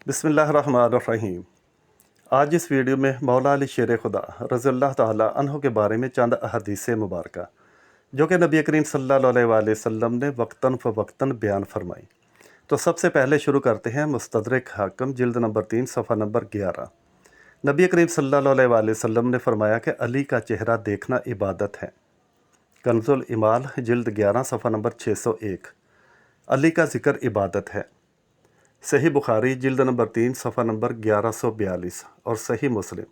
बिस्मिल्लाहिर्रहमानिर्रहीम। आज इस वीडियो में मौला अली शेर खुदा रज़ी अल्लाह ताला अन्हु के बारे में चंद अहदीस मुबारक जो कि नबी करीम सल्लल्लाहु अलैहि वसल्लम ने वक्तन फ़वक्तन बयान फरमाई। तो सबसे पहले शुरू करते हैं मुस्तदरक हाकिम जिल्द नंबर 3 सफ़ा नंबर 11। नबी करीम सल्लल्लाहु अलैहि वसल्लम ने फरमाया कि अली का चेहरा देखना इबादत है। कंज़ुल इमाल जिल्द 11 सफ़ा नंबर 601। अली का ज़िक्र इबादत है। सही बुखारी जिल्द नंबर 3 सफ़ा नंबर 1142 और सही मुस्लिम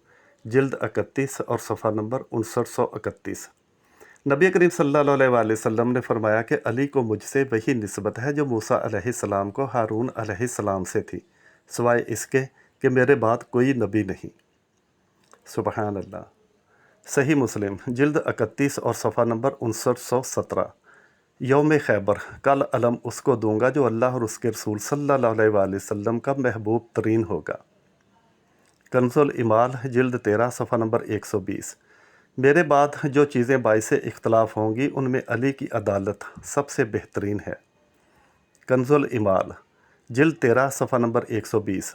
जिल्द 31 और सफ़ा नंबर 5931। नबी करीम सल्लल्लाहु अलैहि वसल्लम ने फरमाया कि अली को मुझसे वही निस्बत है जो मूसा अलैहिस्सलाम को हारून अलैहिस्सलाम से थी, सिवाय इसके कि मेरे बाद कोई नबी नहीं। सुबहान अल्लाह। सही मुस्लिम जिल्द 31 और सफ़ा नंबर 5917। यौम खैबर, कल अलम उसको दूंगा जो अल्लाह और उसके रसूल सल्लल्लाहु अलैहि वसल्लम का महबूब तरीन होगा। कंज़ुल इमाल जिल्द 13 सफ़ा नंबर 120। मेरे बाद जो चीज़ें बाइस इख्तलाफ होंगी उनमें अली की अदालत सबसे बेहतरीन है। कंज़ुल इमाल जिल्द 13 सफ़ा नंबर 120।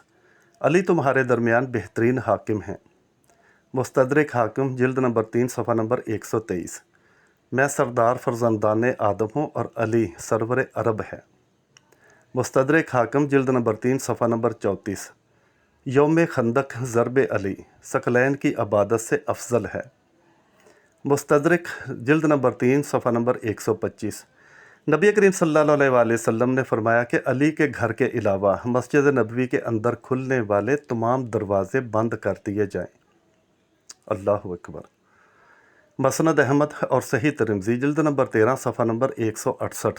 अली तुम्हारे दरमियान बेहतरीन हाकिम हैं। मुस्तदरक हाकिम जिल्द नंबर 3 सफ़ा नंबर 123। मैं सरदार फरजंदान आदम हूँ और अली सरवर अरब है। मुस्तदरक हाकिम जिल्द नंबर 3 सफ़ा नंबर 34। यौम खंदक ज़रब अली सकलैन की अबादत से अफजल है। मुस्तदरक जिल्द नंबर 3 सफ़ा नंबर 125। नबी करीम सल्लल्लाहु अलैहि वसल्लम ने फरमाया कि अली के घर के अलावा मस्जिद नबवी के अंदर खुलने वाले तमाम दरवाज़े बंद कर दिए जाएँ। अल्लाह अकबर। मसनद अहमद और सही तिरमिज़ी जिल्द नंबर 13 सफ़ा नंबर 168।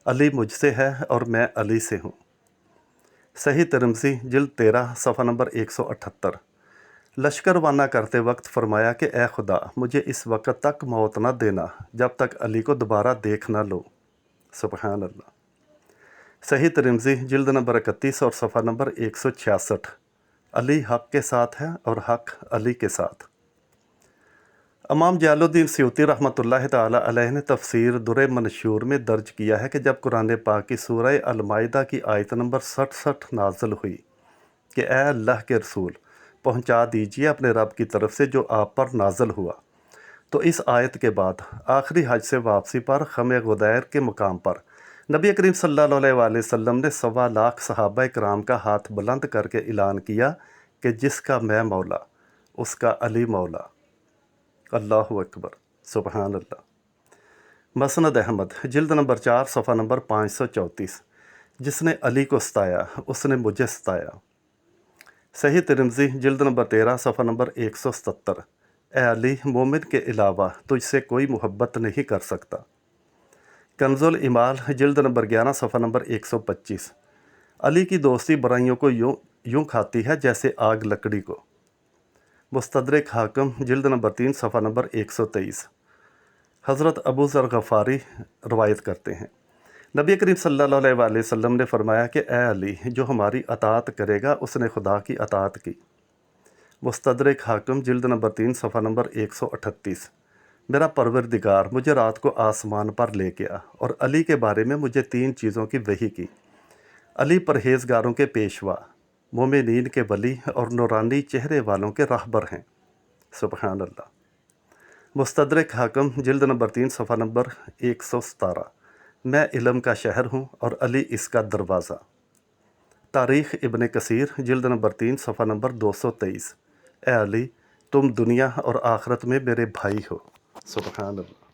अली मुझसे है और मैं अली से हूँ। सही तिरमिज़ी जिल्द 13 सफ़ा नंबर 178। लश्कर रवाना करते वक्त फरमाया कि ए खुदा मुझे इस वक्त तक मौत न देना जब तक अली को दोबारा देख ना लो। सुबहान अल्लाह। सही तिरमिज़ी जिल्द नंबर 31 और सफ़ा नंबर 166। अली हक़ के साथ है और हक़ अली के साथ। इमाम जलालुद्दीन सयूती रहमतुल्लाह ताला अलैह ने तफसीर दुर मंशूर में दर्ज किया है कि जब कुरान पाक की सूरह अल-माइदा की आयत नंबर 67 नाज़िल हुई कि ए अल्लाह के रसूल पहुंचा दीजिए अपने रब की तरफ से जो आप पर नाज़िल हुआ, तो इस आयत के बाद आखिरी हज से वापसी पर खम गुदैर के मुकाम पर नबी करीम सल्लल्लाहु अलैहि वसल्लम ने 1.25 लाख सहाबा कराम का हाथ बुलंद करके ऐलान किया कि जिसका मैं मौला उसका अली मौला। अल्लाहु अकबर। सुबहान अल्लाह। मसनद अहमद जिल्द नंबर 4 सफ़ा नंबर 534। जिसने अली को सताया उसने मुझे सताया। सही तिरमिज़ी जिल्द नंबर 13 सफ़ा नंबर 177। ए अली मोमिन के अलावा तुझसे कोई मोहब्बत नहीं कर सकता। कंज़ुल इमाल जिल्द नंबर 11 सफ़ा नंबर 125। अली की दोस्ती बुराइयों को यूँ खाती है जैसे आग लकड़ी को। मुस्तदरक हाकिम जिल्द नंबर 3 सफ़ा नंबर 123। हज़रत अबू ज़र गफ़ारी रवायत करते हैं, नबी करीम सल्लल्लाहु अलैहि वसल्लम ने फरमाया कि ए अली जो हमारी अतात करेगा उसने खुदा की अतात की। मुस्तदरक हाकिम जिल्द नंबर 3 सफ़ा नंबर 138। मेरा परवरदिगार मुझे रात को आसमान पर ले गया और अली के बारे में मुझे 3 चीज़ों की वही की। अली परहेज़गारों के पेशवा, मोमिनीन के वली और नूरानी चेहरे वालों के रहबर हैं। सुबहान अल्लाह। मुस्तदरक हाकिम जिल्द नंबर 3 सफ़ा नंबर 117। मैं इल्म का शहर हूँ और अली इसका दरवाज़ा। तारीख़ इब्न कसीर जिल्द नंबर 3 सफ़ा नंबर 223। ए अली तुम दुनिया और आखिरत में मेरे भाई हो। सुबहान अल्लाह।